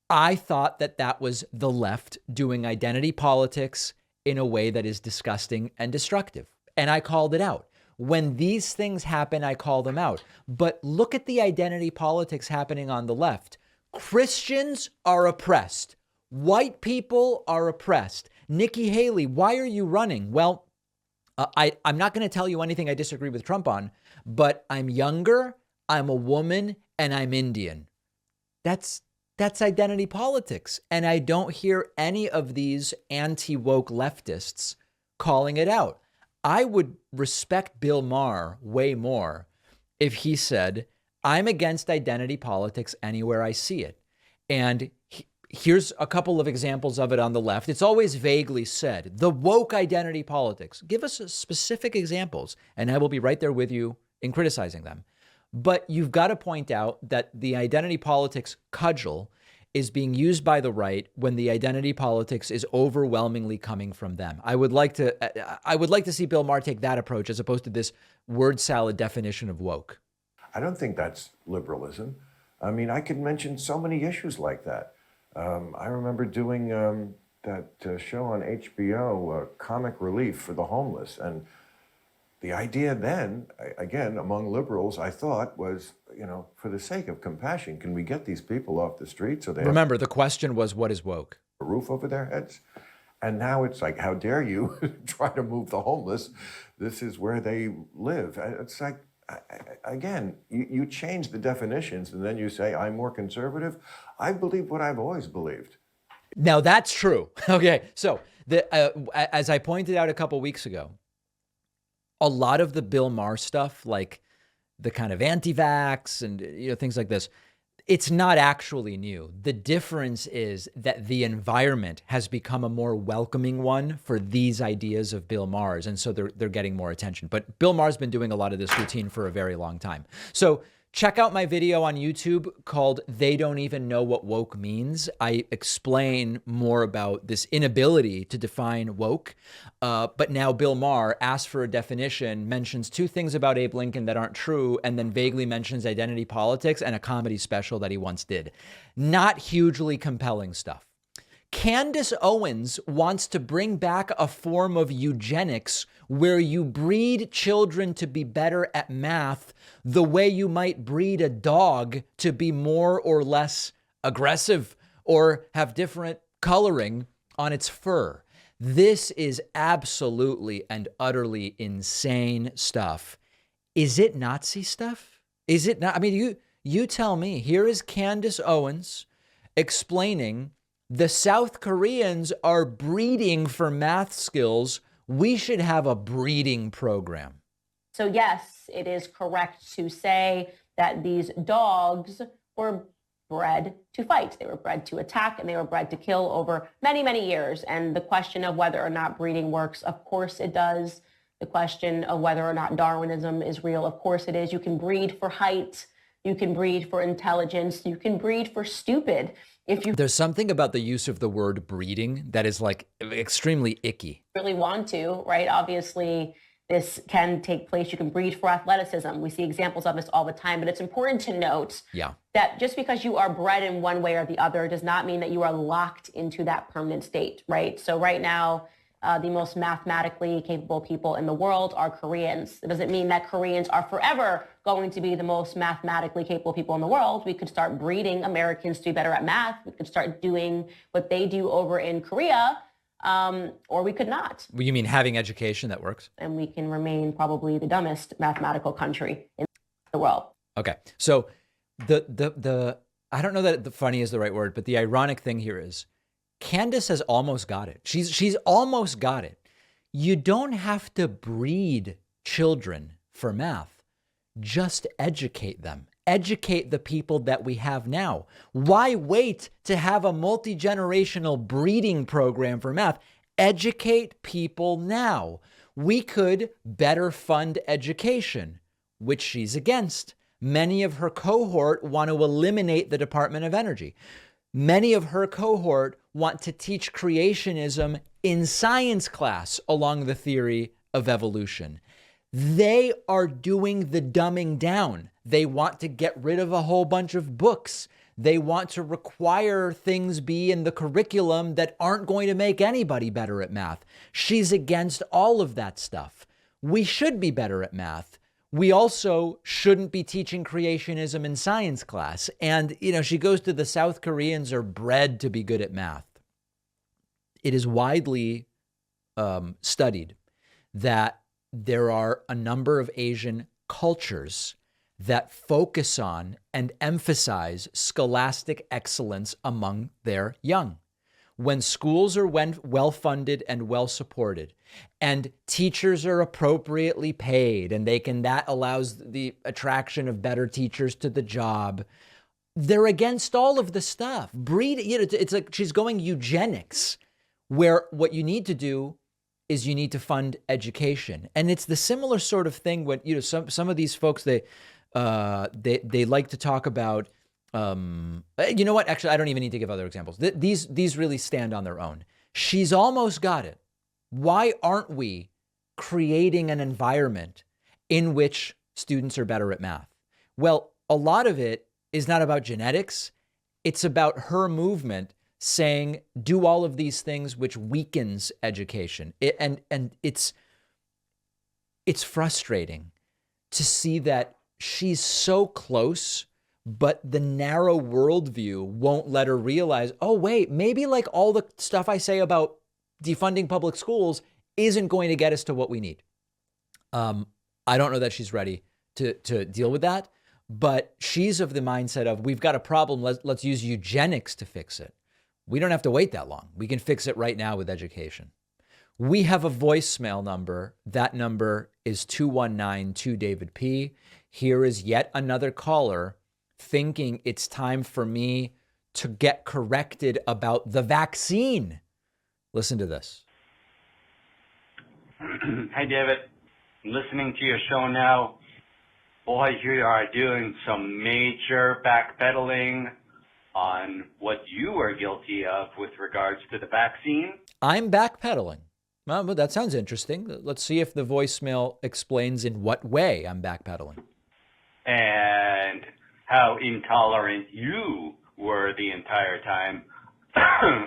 I thought that that was the left doing identity politics in a way that is disgusting and destructive. And I called it out. When these things happen, I call them out. But look at the identity politics happening on the left. Christians are oppressed. White people are oppressed. Nikki Haley, why are you running? Well, I'm not going to tell you anything I disagree with Trump on, but I'm younger, I'm a woman, and I'm Indian. That's identity politics. And I don't hear any of these anti-woke leftists calling it out. I would respect Bill Maher way more if he said, I'm against identity politics anywhere I see it. And here's a couple of examples of it on the left. It's always vaguely said, the woke identity politics. Give us specific examples, and I will be right there with you in criticizing them. But you've got to point out that the identity politics cudgel is being used by the right when the identity politics is overwhelmingly coming from them. I would like to see Bill Maher take that approach as opposed to this word salad definition of woke. I don't think that's liberalism. I mean, I could mention so many issues like that. I remember doing that show on HBO, Comic Relief for the Homeless. And the idea then, again, among liberals, I thought was, for the sake of compassion, can we get these people off the street so they Remember, the question was, what is woke? A roof over their heads? And now it's like, how dare you try to move the homeless? This is where they live. It's like, again, you change the definitions and then you say, I'm more conservative. I believe what I've always believed. Now, that's true. Okay, so as I pointed out a couple weeks ago, a lot of the Bill Maher stuff, like the kind of anti-vax and things like this, it's not actually new. The difference is that the environment has become a more welcoming one for these ideas of Bill Maher's, and so they're getting more attention. But Bill Maher's been doing a lot of this routine for a very long time. So check out my video on YouTube called They Don't Even Know What Woke Means. I explain more about this inability to define woke. But now Bill Maher asks for a definition, mentions two things about Abe Lincoln that aren't true, and then vaguely mentions identity politics and a comedy special that he once did. Not hugely compelling stuff. Candace Owens wants to bring back a form of eugenics where you breed children to be better at math the way you might breed a dog to be more or less aggressive or have different coloring on its fur. This is absolutely and utterly insane stuff. Is it Nazi stuff? Is it not? I mean, you tell me. Here is Candace Owens explaining the South Koreans are breeding for math skills. We should have a breeding program. So yes, it is correct to say that these dogs were bred to fight. They were bred to attack and they were bred to kill over many, many years. And the question of whether or not breeding works, of course it does. The question of whether or not Darwinism is real, of course it is. You can breed for height. You can breed for intelligence. You can breed for stupid. There's something about the use of the word breeding that is like extremely icky. Really want to, right? Obviously, This can take place. You can breed for athleticism. We see examples of this all the time, but it's important to note that just because you are bred in one way or the other does not mean that you are locked into that permanent state, right? So right now, the most mathematically capable people in the world are Koreans. It doesn't mean that Koreans are forever going to be the most mathematically capable people in the world. We could start breeding Americans to be better at math. We could start doing what they do over in Korea, or we could not. You mean having education that works? And we can remain probably the dumbest mathematical country in the world. Okay. So the I don't know that the funny is the right word, but the ironic thing here is Candace has almost got it. She's almost got it. You don't have to breed children for math. Just educate them. Educate the people that we have now. Why wait to have a multi-generational breeding program for math? Educate people now. We could better fund education, which she's against. Many of her cohort want to eliminate the Department of Energy. Many of her cohort want to teach creationism in science class along the theory of evolution. They are doing the dumbing down. They want to get rid of a whole bunch of books. They want to require things be in the curriculum that aren't going to make anybody better at math. She's against all of that stuff. We should be better at math. We also shouldn't be teaching creationism in science class. And, she goes to the South Koreans are bred to be good at math. It is widely studied that there are a number of Asian cultures that focus on and emphasize scholastic excellence among their young. When schools are well-funded and well-supported, and teachers are appropriately paid, and that allows the attraction of better teachers to the job, they're against all of the stuff. It's like she's going eugenics, where what you need to do is you need to fund education. And it's the similar sort of thing when, some of these folks, they like to talk about, you know what? Actually, I don't even need to give other examples. These really stand on their own. She's almost got it. Why aren't we creating an environment in which students are better at math? Well, a lot of it is not about genetics. It's about her movement saying, do all of these things which weakens education. And it's frustrating to see that she's so close, but the narrow worldview won't let her realize, oh, wait, maybe like all the stuff I say about defunding public schools isn't going to get us to what we need. I don't know that she's ready to deal with that, but she's of the mindset of, we've got a problem, let's use eugenics to fix it. We don't have to wait that long. We can fix it right now with education. We have a voicemail number. That number is 219-2-DAVID-P. Here is yet another caller thinking it's time for me to get corrected about the vaccine. Listen to this. Hey, David. I'm listening to your show now. Boy, you are doing some major backpedaling on what you are guilty of with regards to the vaccine. I'm backpedaling. Well, but that sounds interesting. Let's see if the voicemail explains in what way I'm backpedaling. And how intolerant you were the entire time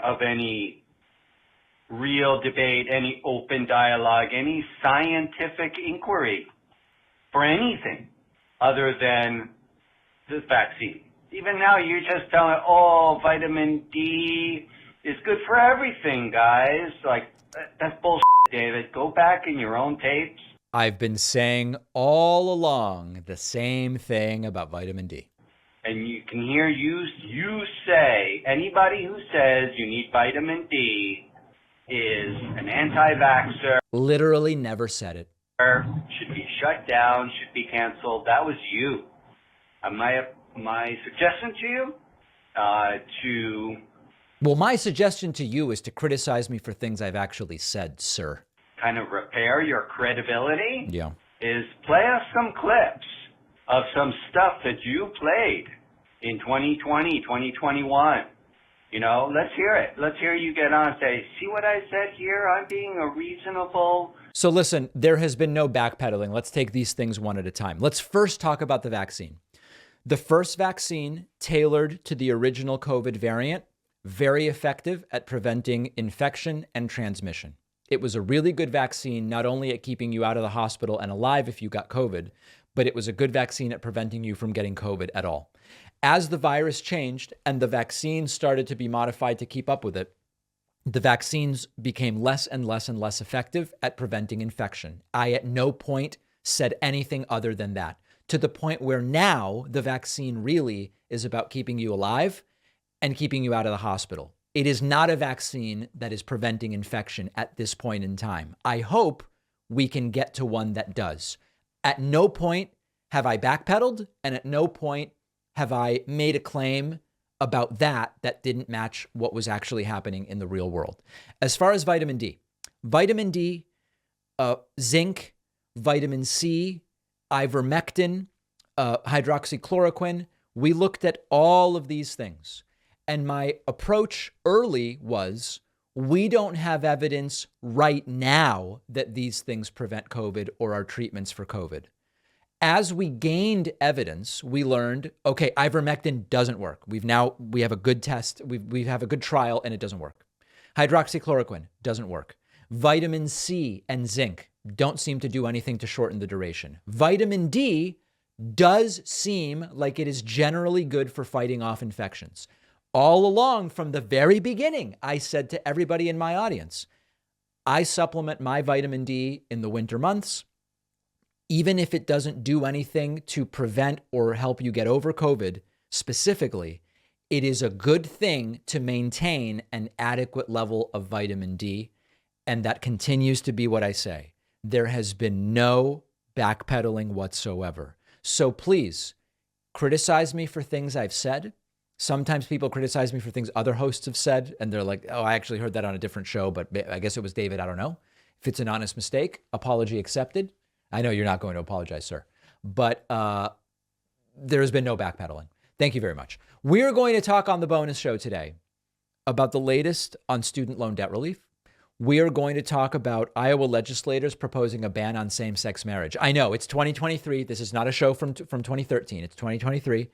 of any real debate, any open dialogue, any scientific inquiry for anything other than this vaccine. Even now, you're just telling, oh, vitamin D is good for everything, guys. Like, that's bullshit, David. Go back in your own tapes. I've been saying all along the same thing about vitamin D. And you can hear you say, anybody who says you need vitamin D is an anti-vaxxer. Literally never said it. Should be shut down, should be canceled. That was you. My suggestion to you, Well, my suggestion to you is to criticize me for things I've actually said, sir. Kind of repair your credibility. Yeah. Is play us some clips of some stuff that you played in 2020, 2021. You know, let's hear it. Let's hear you get on and say, see what I said here? I'm being a reasonable... So listen, there has been no backpedaling. Let's take these things one at a time. Let's first talk about the vaccine. The first vaccine, tailored to the original COVID variant, very effective at preventing infection and transmission. It was a really good vaccine, not only at keeping you out of the hospital and alive if you got COVID, but it was a good vaccine at preventing you from getting COVID at all. As the virus changed and the vaccine started to be modified to keep up with it, the vaccines became less and less and less effective at preventing infection. I at no point said anything other than that, to the point where now the vaccine really is about keeping you alive and keeping you out of the hospital. It is not a vaccine that is preventing infection at this point in time. I hope we can get to one that does. At no point have I backpedaled, and at no point have I made a claim about that didn't match what was actually happening in the real world. As far as vitamin D, zinc, vitamin C, ivermectin, hydroxychloroquine, we looked at all of these things. And my approach early was, we don't have evidence right now that these things prevent COVID or are treatments for COVID. As we gained evidence, we learned, okay, ivermectin doesn't work. We have a good test. We have a good trial and it doesn't work. Hydroxychloroquine doesn't work. Vitamin C and zinc don't seem to do anything to shorten the duration. Vitamin D does seem like it is generally good for fighting off infections. All along from the very beginning, I said to everybody in my audience, I supplement my vitamin D in the winter months. Even if it doesn't do anything to prevent or help you get over COVID specifically, it is a good thing to maintain an adequate level of vitamin D. And that continues to be what I say. There has been no backpedaling whatsoever. So please criticize me for things I've said. Sometimes people criticize me for things other hosts have said, and they're like, oh, I actually heard that on a different show, but I guess it was David. I don't know. If it's an honest mistake, apology accepted. I know you're not going to apologize, sir, but there has been no backpedaling. Thank you very much. We're going to talk on the bonus show today about the latest on student loan debt relief. We are going to talk about Iowa legislators proposing a ban on same-sex marriage. I know it's 2023. This is not a show from 2013. It's 2023.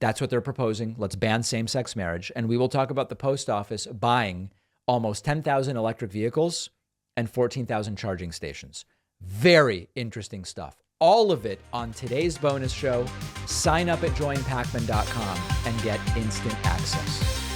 That's what they're proposing. Let's ban same-sex marriage. And we will talk about the post office buying almost 10,000 electric vehicles and 14,000 charging stations. Very interesting stuff. All of it on today's bonus show. Sign up at joinpacman.com and get instant access.